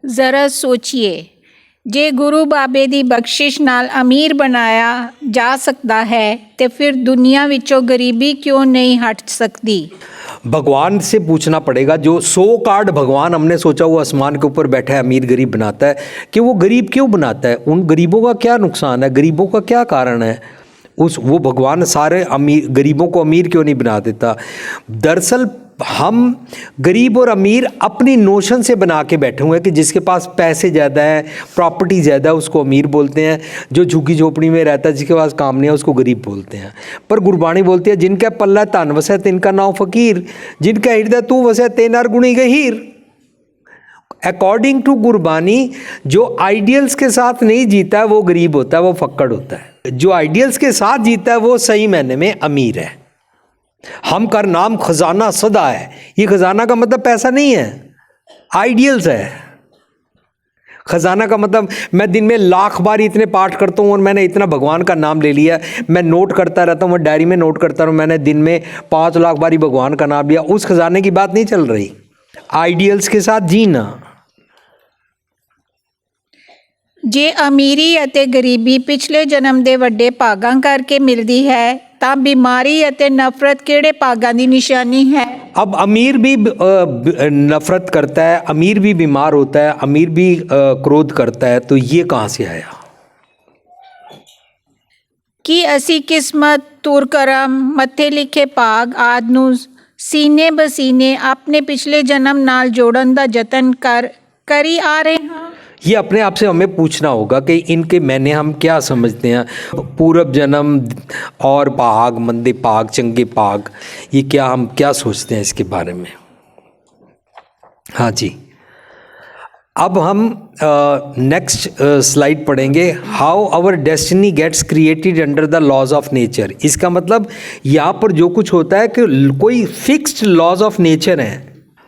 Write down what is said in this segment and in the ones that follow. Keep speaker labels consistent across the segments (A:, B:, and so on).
A: ਜ਼ਰਾ ਸੋਚੀਏ, ਜੇ ਗੁਰੂ ਬਾਬੇ ਦੀ ਬਖਸ਼ਿਸ਼ ਨਾਲ ਅਮੀਰ ਬਣਾਇਆ ਜਾ ਸਕਦਾ ਹੈ ਤੇ ਫਿਰ ਦੁਨੀਆ ਵਿੱਚੋਂ ਗਰੀਬੀ क्यों नहीं हट सकती।
B: भगवान से पूछना पड़ेगा, जो सो कार्ड भगवान हमने सोचा वो आसमान के ऊपर बैठा है अमीर गरीब बनाता है, कि वो गरीब क्यों बनाता है, उन गरीबों का क्या नुकसान है, गरीबों का क्या कारण है, वो भगवान सारे अमीर गरीबों को अमीर क्यों नहीं बना देता। दरअसल हम गरीब और अमीर अपनी नोशन से बना के बैठे हुए हैं कि जिसके पास पैसे ज़्यादा है, प्रॉपर्टी ज़्यादा है, उसको अमीर बोलते हैं, जो झुग्गी झोपड़ी में रहता है जिसके पास काम नहीं है उसको गरीब बोलते हैं। पर गुरबाणी बोलती है, जिनका पल्ला तन वसै तिनका नाम फ़कीर, जिनका हृदय तू वसै तेनार गुणी गहीर। अकॉर्डिंग टू गुरबानी, जो आइडियल्स के साथ नहीं जीता है वो गरीब होता है, वो फक्कड़ होता है। जो आइडियल्स के साथ जीता है वो सही मायने में अमीर है। हम कर नाम खजाना सदा है, ये खजाना का मतलब पैसा नहीं है, आइडियल्स है। खजाना का मतलब मैं दिन में लाख बार इतने पाठ करता हूँ और मैंने इतना भगवान का नाम ले लिया, मैं नोट करता रहता हूँ, मैं डायरी में नोट करता हूँ, मैंने दिन में 5 लाख बार ही भगवान का नाम लिया, उस खजाने की बात नहीं चल रही। आइडियल्स के साथ जीना।
A: ਜੇ ਅਮੀਰੀ ਅਤੇ ਗਰੀਬੀ ਪਿਛਲੇ ਜਨਮ ਦੇ ਵੱਡੇ ਭਾਗਾਂ ਕਰਕੇ ਮਿਲਦੀ ਹੈ ਤਾਂ ਬਿਮਾਰੀ ਅਤੇ ਨਫ਼ਰਤ ਕਿਹੜੇ ਭਾਗਾਂ ਦੀ ਨਿਸ਼ਾਨੀ ਹੈ।
B: अब अमीर भी नफरत करता है, अमीर भी बीमार होता है, अमीर भी क्रोध करता है, तो ये कहाँ से आया।
A: ਕੀ ਅਸੀਂ ਕਿਸਮਤ, ਤੁਰ ਕਰਮ, ਮੱਥੇ ਲਿਖੇ ਭਾਗ ਆਦਿ ਨੂੰ ਸੀਨੇ ਬਸੀਨੇ ਆਪਣੇ ਪਿਛਲੇ ਜਨਮ ਨਾਲ ਜੋੜਨ ਦਾ ਯਤਨ ਕਰੀ ਆ ਰਹੇ ਹਾਂ।
B: ये अपने आप से हमें पूछना होगा कि इनके मैंने हम क्या समझते हैं। पूर्व जन्म और पाग, मंदे पाग, चंगे पाग, ये क्या हम क्या सोचते हैं इसके बारे में। हाँ जी, अब हम नेक्स्ट स्लाइड पढ़ेंगे। How our destiny gets created under the laws of nature. इसका मतलब यहाँ पर जो कुछ होता है कि कोई फिक्स्ड लॉज ऑफ नेचर हैं।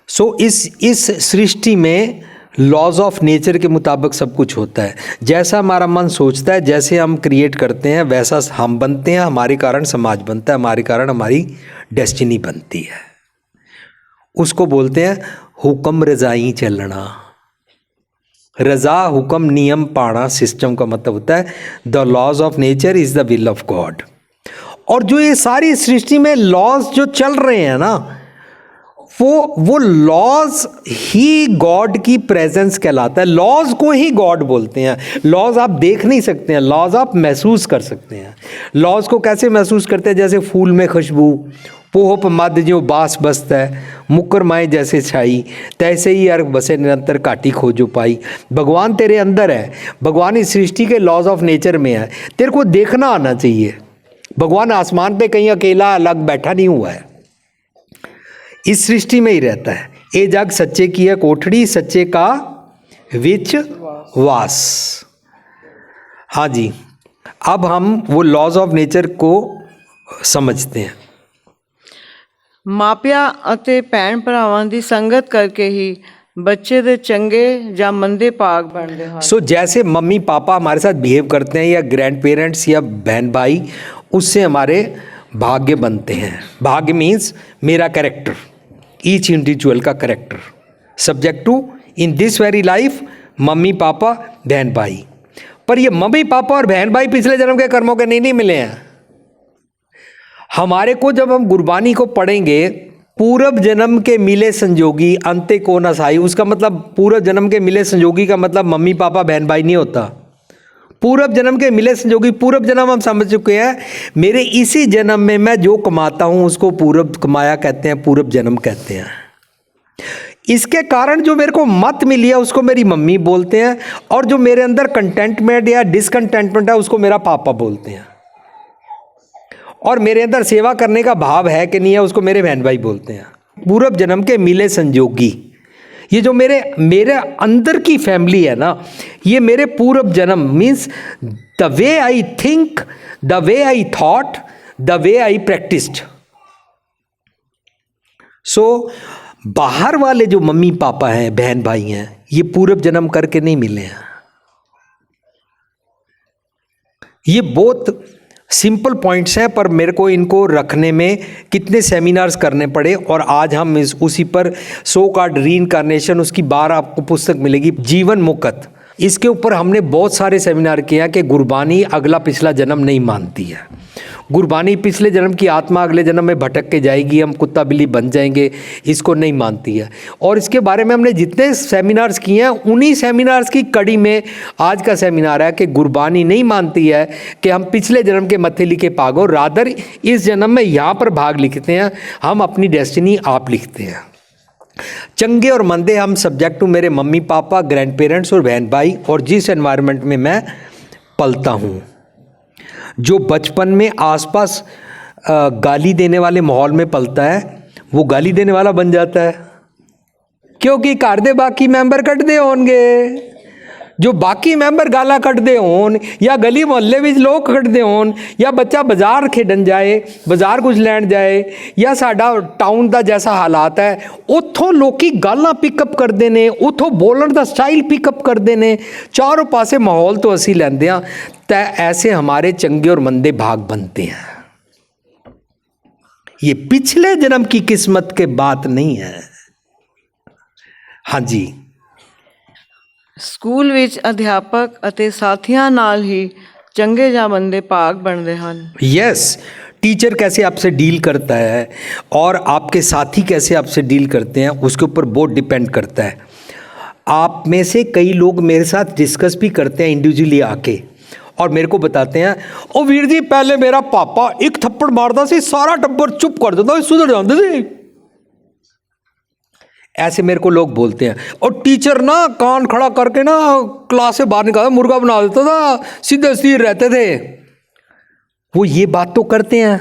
B: सो इस सृष्टि में लॉज ऑफ नेचर के मुताबिक सब कुछ होता है। जैसा हमारा मन सोचता है, जैसे हम क्रिएट करते हैं, वैसा हम बनते हैं। हमारे कारण समाज बनता है, हमारे कारण हमारी डेस्टिनी बनती है। उसको बोलते हैं हुक्म रजाई चलना। रजा हुक्म नियम पाना सिस्टम का मतलब होता है the laws of nature is the will of God. और जो ये सारी सृष्टि में लॉज जो चल रहे हैं ना, वो लॉज ही गॉड की प्रेजेंस कहलाता है। लॉज को ही गॉड बोलते हैं। लॉज आप देख नहीं सकते हैं, लॉज आप महसूस कर सकते हैं। लॉज को कैसे महसूस करते हैं, जैसे फूल में खुशबू, पोहप मद जो बास बसता है, मुकर माए जैसे छाई, तैसे ही अर्घ बसे निरंतर काटी खोजो पाई। भगवान तेरे अंदर है, भगवान इस सृष्टि के लॉज ऑफ नेचर में है, तेरे को देखना आना चाहिए। भगवान आसमान पे कहीं अकेला अलग बैठा नहीं हुआ है, इस सृष्टि में ही रहता है। ये जग सच्चे की है कोठड़ी, सच्चे का विच वास। हाँ जी, अब हम वो लॉज ऑफ नेचर को समझते हैं।
C: ਮਾਪਿਆਂ ਅਤੇ ਭੈਣ ਭਰਾਵਾਂ ਦੀ ਸੰਗਤ ਕਰਕੇ ਹੀ ਬੱਚੇ ਦੇ ਚੰਗੇ ਜਾਂ ਮੰਦੇ ਭਾਗ ਬਣਦੇ ਹਨ।
B: सो जैसे मम्मी पापा हमारे साथ बिहेव करते हैं, या ग्रैंड पेरेंट्स या बहन भाई, उससे हमारे भाग्य बनते हैं। भाग्य मीन्स मेरा कैरेक्टर, ईच इंडिविजुअल का character, subject to in this very life mummy papa बहन भाई। पर ये मम्मी पापा और बहन भाई पिछले जन्म के कर्मों के नहीं मिले हैं हमारे को। जब हम गुरबानी को पढ़ेंगे, पूर्व जन्म के मिले संजोगी अंते को न साई, उसका मतलब पूर्व जन्म के मिले संजोगी का मतलब मम्मी पापा बहन भाई नहीं होता। पूर्व जन्म के मिले संजोगी, पूर्व जन्म हम समझ चुके हैं, मेरे इसी जन्म में मैं जो कमाता हूँ उसको पूर्व कमाया कहते हैं, पूर्व जन्म कहते हैं। इसके कारण जो मेरे को मत मिली है उसको मेरी मम्मी बोलते हैं, और जो मेरे अंदर कंटेंटमेंट या डिसकंटेंटमेंट है उसको मेरा पापा बोलते हैं, और मेरे अंदर सेवा करने का भाव है कि नहीं है उसको मेरे बहन भाई बोलते हैं। पूर्व जन्म के मिले संजोगी, ये जो मेरे अंदर की फैमिली है ना, ये मेरे पूर्व जन्म means the way I think, the way I thought, the way I practised. So बाहर वाले जो मम्मी पापा हैं, बहन भाई हैं, ये पूर्व जन्म करके नहीं मिले हैं। ये बहुत सिंपल पॉइंट्स हैं, पर मेरे को इनको रखने में कितने सेमिनार्स करने पड़े, और आज हम उसी पर सो कॉल्ड रीइंकार्नेशन, उसकी बार आपको पुस्तक मिलेगी, जीवन मुकत, इसके ऊपर हमने बहुत सारे सेमिनार किए हैं कि गुरबानी अगला पिछला जन्म नहीं मानती है। गुरबानी पिछले जन्म की आत्मा अगले जन्म में भटक के जाएगी, हम कुत्ता बिल्ली बन जाएंगे, इसको नहीं मानती है। और इसके बारे में हमने जितने सेमिनार्स किए हैं, उन्हीं सेमिनार्स की कड़ी में आज का सेमिनार है कि गुरबानी नहीं मानती है कि हम पिछले जन्म के मत्थे लिखे भाग हो, रादर इस जन्म में यहाँ पर भाग लिखते हैं, हम अपनी डेस्टिनी आप लिखते हैं। चंगे और मंदे हम सब्जेक्ट टू मेरे मम्मी पापा, ग्रैंड पेरेंट्स और बहन भाई, और जिस एनवायरनमेंट में मैं पलता हूँ। जो बचपन में आसपास गाली देने वाले माहौल में पलता है, वो गाली देने वाला बन जाता है, क्योंकि घर दे बाकी मैंबर कटदे होंगे। जो बाकी मैंबर गाला कटदे होन, या गली मोहल्ले विच लोग कटदे होन, या बच्चा बाजार खेडन जाए, बाजार कुछ लैन जाए, या साडा टाउन का जैसा हालात है, उत्थों लोकी गालां पिकअप करते हैं, उत्थों बोलन का स्टाइल पिकअप करते हैं, चारों पासे माहौल तो असी लैंदे हां। तो ऐसे हमारे चंगे और मंदे भाग बनते हैं। ये पिछले जन्म की किस्मत के बात नहीं है। हाँ जी।
C: ਸਕੂਲ ਵਿੱਚ ਅਧਿਆਪਕ ਅਤੇ ਸਾਥੀਆਂ ਨਾਲ ਹੀ ਚੰਗੇ ਜਾਂ ਮੰਦੇ ਭਾਗ ਬਣਦੇ ਹਨ।
B: यस, टीचर कैसे आपसे डील करता है और आपके साथी कैसे आपसे डील करते हैं, उसके ऊपर बहुत डिपेंड करता है। आप में से कई लोग मेरे साथ डिस्कस भी करते हैं इंडिविजुअली आके, और मेरे को बताते हैं, ओ वीर जी पहले मेरा पापा एक थप्पड़ मारता सी, सारा टब्बर चुप कर देता, सुधर जाते थे। ऐसे मेरे को लोग बोलते हैं। और टीचर ना कान खड़ा करके ना क्लास से बाहर निकालता, मुर्गा बना देता था, सीधे सीधे रहते थे। वो ये बात तो करते हैं,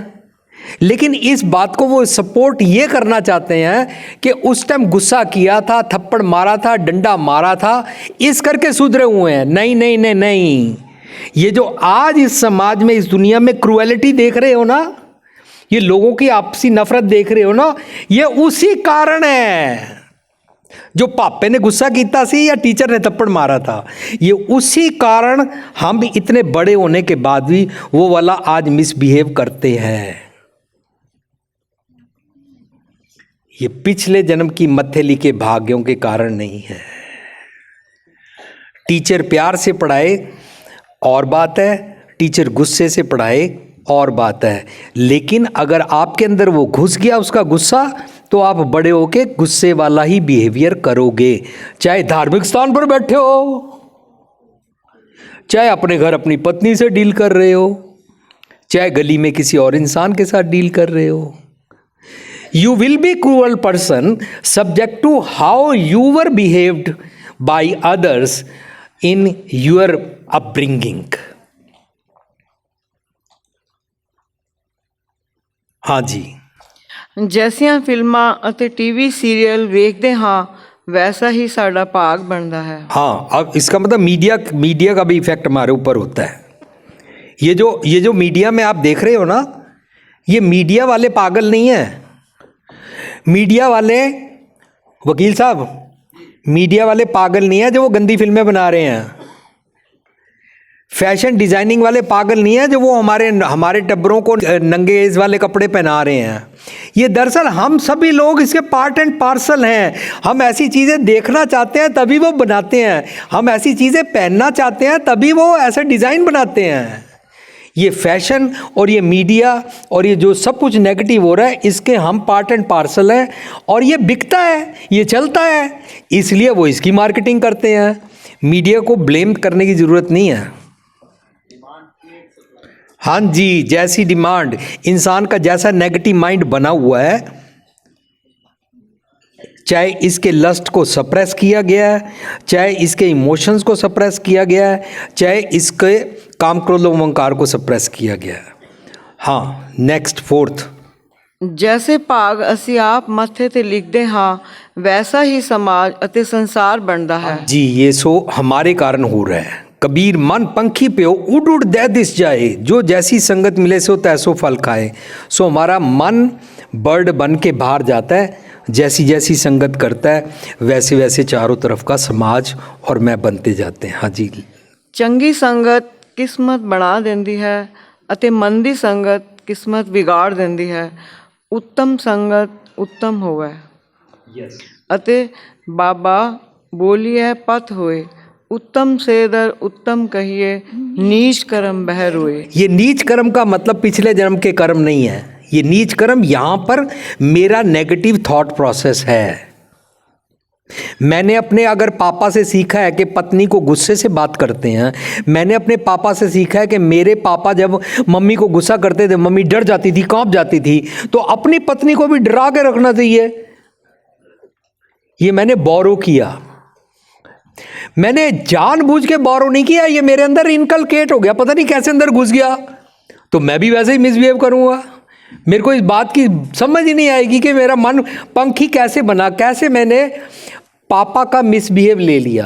B: लेकिन इस बात को वो सपोर्ट ये करना चाहते हैं कि उस टाइम गुस्सा किया था, थप्पड़ मारा था, डंडा मारा था, इस करके सुधरे हुए हैं। नहीं नहीं नहीं नहीं, ये जो आज इस समाज में, इस दुनिया में क्रूएलिटी देख रहे हो ना, ये लोगों की आपसी नफरत देख रहे हो ना, ये उसी कारण है। जो पापे ने गुस्सा किया सी या टीचर ने थप्पड़ मारा था, ये उसी कारण हम इतने बड़े होने के बाद भी वो वाला आज मिसबिहेव करते हैं। ये पिछले जन्म की मत्थे लिखे भाग्यों के कारण नहीं है। टीचर प्यार से पढ़ाए और बात है, टीचर गुस्से से पढ़ाए और बात है, लेकिन अगर आपके अंदर वो घुस गया उसका गुस्सा, तो आप बड़े होके गुस्से वाला ही बिहेवियर करोगे, चाहे धार्मिक स्थान पर बैठे हो, चाहे अपने घर अपनी पत्नी से डील कर रहे हो, चाहे गली में किसी और इंसान के साथ डील कर रहे हो। You will be cruel person subject to how you were behaved by others in your upbringing। हाँ जी।
C: ਜੈਸੀਆਂ ਫਿਲਮਾਂ ਅਤੇ ਟੀਵੀ ਸੀਰੀਅਲ ਵੇਖਦੇ ਹਾਂ, वैसा ही साडा भाग बनता है।
B: हाँ, अब इसका मतलब मीडिया का भी इफेक्ट हमारे ऊपर होता है। ये जो मीडिया में आप देख रहे हो ना, ये मीडिया वाले पागल नहीं है। मीडिया वाले, वकील साहब, मीडिया वाले पागल नहीं है जो वो गंदी फिल्में बना रहे हैं। फैशन डिज़ाइनिंग वाले पागल नहीं है जो वो हमारे टब्बरों को नंगे एज वाले कपड़े पहना रहे हैं। ये दरअसल हम सभी लोग इसके पार्ट एंड पार्सल हैं। हम ऐसी चीज़ें देखना चाहते हैं तभी वो बनाते हैं, हम ऐसी चीज़ें पहनना चाहते हैं तभी वो ऐसे डिज़ाइन बनाते हैं। ये फैशन और ये मीडिया और ये जो सब कुछ नेगेटिव हो रहा है, इसके हम पार्ट एंड पार्सल हैं, और ये बिकता है, ये चलता है, इसलिए वो इसकी मार्केटिंग करते हैं। मीडिया को ब्लेम करने की ज़रूरत नहीं है। हाँ जी, जैसी डिमांड, इंसान का जैसा नेगेटिव माइंड बना हुआ है, चाहे इसके लस्ट को सप्रेस किया गया है, चाहे इसके इमोशंस को सप्रेस किया गया है, चाहे इसके काम क्रोध अहंकार को सप्रेस किया गया है। हाँ, नेक्स्ट फोर्थ,
C: जैसे भाग असी आप मत्थे ते लिखते हाँ, वैसा ही समाज अते संसार बनता है।
B: जी, ये सो हमारे कारण हो रहा है। कबीर मन पंखी पे हो उड़ उड़ दे दिस जाए, जो जैसी संगत मिले सो तैसो फल खाए। सो हमारा मन बर्ड बन के बाहर जाता है, जैसी जैसी संगत करता है वैसे वैसे चारों तरफ का समाज और मैं बनते जाते हैं। हाँ जी।
C: चंगी संगत किस्मत बना देती है, ਅਤੇ ਮੰਦੀ ਸੰਗਤ ਕਿਸਮਤ ਵਿਗਾੜ ਦਿੰਦੀ ਹੈ। ਉੱਤਮ ਸੰਗਤ ਉੱਤਮ ਹੋਵੇ। ਅਤੇ ਬਾਬਾ ਬੋਲੀਐ ਪਥ ਹੋਏ, उत्तम से दर उत्तम कहिए, नीच कर्म बह रोए।
B: ये नीच कर्म का मतलब पिछले जन्म के कर्म नहीं है। ये नीच कर्म यहाँ पर मेरा नेगेटिव थॉट प्रोसेस है। मैंने अपने अगर पापा से सीखा है कि पत्नी को गुस्से से बात करते हैं, मैंने अपने पापा से सीखा है कि मेरे पापा जब मम्मी को गुस्सा करते थे मम्मी डर जाती थी, कांप जाती थी, तो अपनी पत्नी को भी डरा के रखना चाहिए। ये मैंने बोरो किया, मैंने जानबूझ के बोरो नहीं किया, ये मेरे अंदर इनकलकेट हो गया, पता नहीं कैसे अंदर घुस गया। तो मैं भी वैसे ही मिसबिहेव करूँगा। मेरे को इस बात की समझ ही नहीं आएगी कि मेरा मन पंखी कैसे बना, कैसे मैंने पापा का मिसबिहेव ले लिया।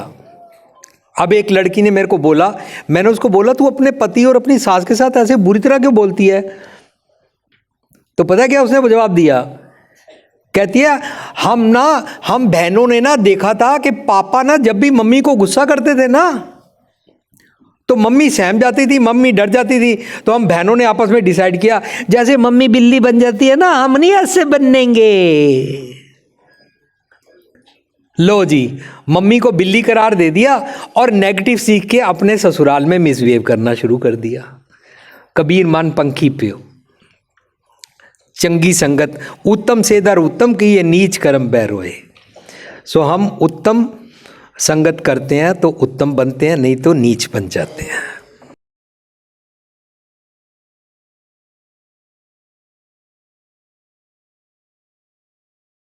B: अब एक लड़की ने मेरे को बोला, मैंने उसको बोला तू अपने पति और अपनी सास के साथ ऐसे बुरी तरह क्यों बोलती है? तो पता है क्या उसने जवाब दिया? कहती है हम बहनों ने ना देखा था कि पापा ना जब भी मम्मी को गुस्सा करते थे ना तो मम्मी सहम जाती थी, मम्मी डर जाती थी। तो हम बहनों ने आपस में डिसाइड किया जैसे मम्मी बिल्ली बन जाती है ना, हम नहीं ऐसे बनेंगे। लो जी, मम्मी को बिल्ली करार दे दिया और नेगेटिव सीख के अपने ससुराल में मिसबिहेव करना शुरू कर दिया। कबीर मन पंखी प्यो, चंगी संगत उत्तम से दर उत्तम की, ये नीच कर्म बह रोए। सो हम उत्तम संगत करते हैं तो उत्तम बनते हैं, नहीं तो नीच बन जाते हैं।